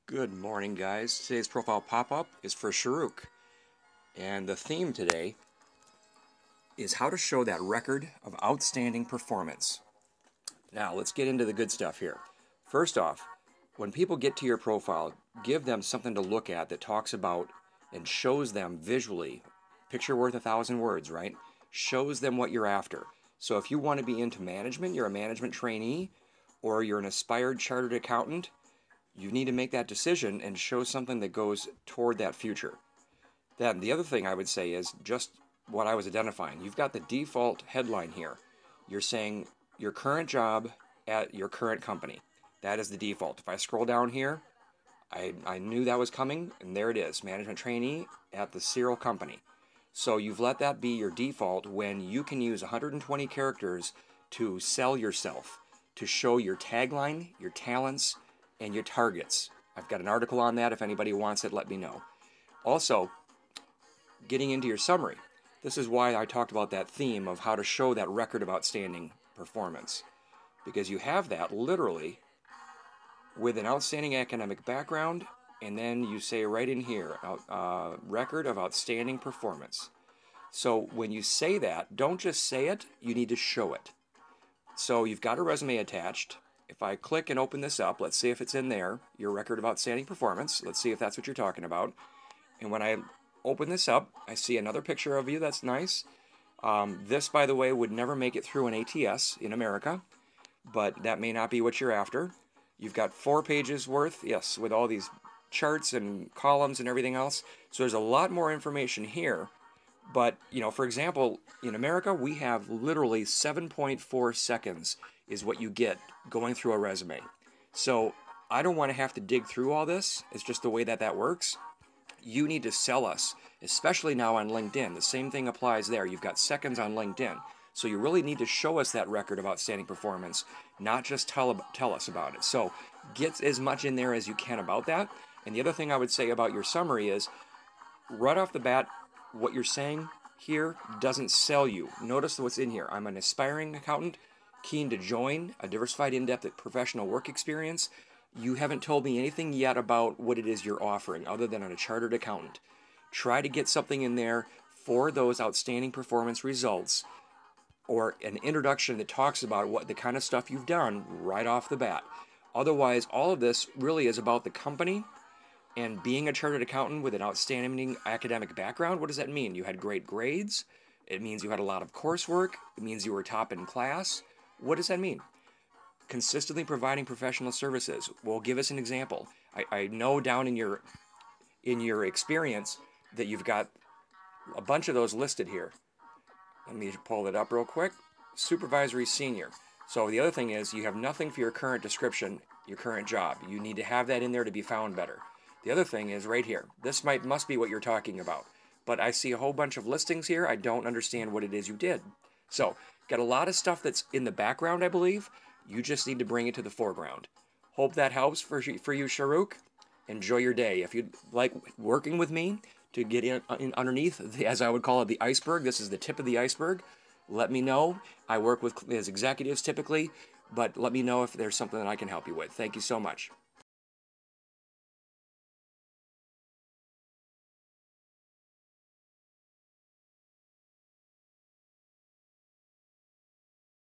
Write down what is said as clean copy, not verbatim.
Good morning, guys. Today's profile pop-up is for Sharuk. And the theme today is how to show that record of outstanding performance. Now, let's get into the good stuff here. First off, when people get to your profile, give them something to look at that talks about and shows them visually. Picture worth 1,000 words, right? Shows them what you're after. So if you want to be into management, you're a management trainee, or you're an aspired chartered accountant, you need to make that decision and show something that goes toward that future. Then the other thing I would say is just what I was identifying. You've got the default headline here. You're saying your current job at your current company. That is the default. If I scroll down here, I knew that was coming, and there it is, management trainee at the serial company. So you've let that be your default when you can use 120 characters to sell yourself, to show your tagline, your talents, and your targets. I've got an article on that. If anybody wants it, let me know. Also, getting into your summary. This is why I talked about that theme of how to show that record of outstanding performance. Because you have that literally with an outstanding academic background, and then you say right in here, record of outstanding performance. So when you say that, don't just say it, you need to show it. So you've got a resume attached. If I click and open this up, let's see if it's in there, your record of outstanding performance. Let's see if that's what you're talking about. And when I open this up, I see another picture of you. That's nice. This, by the way, would never make it through an ATS in America, but that may not be what you're after. You've got 4 pages worth, yes, with all these charts and columns and everything else. So there's a lot more information here. But, for example, in America, we have literally 7.4 seconds is what you get going through a resume. So I don't want to have to dig through all this. It's just the way that works. You need to sell us, especially now on LinkedIn. The same thing applies there. You've got seconds on LinkedIn. So you really need to show us that record of outstanding performance, not just tell us about it. So get as much in there as you can about that. And the other thing I would say about your summary is, right off the bat, what you're saying here doesn't sell you. Notice what's in here. I'm an aspiring accountant, keen to join a diversified, in-depth professional work experience. You haven't told me anything yet about what it is you're offering other than a chartered accountant. Try to get something in there for those outstanding performance results, or an introduction that talks about what the kind of stuff you've done right off the bat. Otherwise, all of this really is about the company and being a chartered accountant with an outstanding academic background. What does that mean? You had great grades. It means you had a lot of coursework. It means you were top in class. What does that mean? Consistently providing professional services. Well, give us an example. I know down in your experience that you've got a bunch of those listed here. Let me pull it up real quick. Supervisory senior. So the other thing is you have nothing for your current description, your current job. You need to have that in there to be found better. The other thing is right here. This must be what you're talking about. But I see a whole bunch of listings here. I don't understand what it is you did. So, got a lot of stuff that's in the background, I believe. You just need to bring it to the foreground. Hope that helps for you, Sharuk. Enjoy your day. If you'd like working with me to get in underneath, as I would call it, the iceberg, this is the tip of the iceberg, let me know. I work with as executives typically, but let me know if there's something that I can help you with. Thank you so much.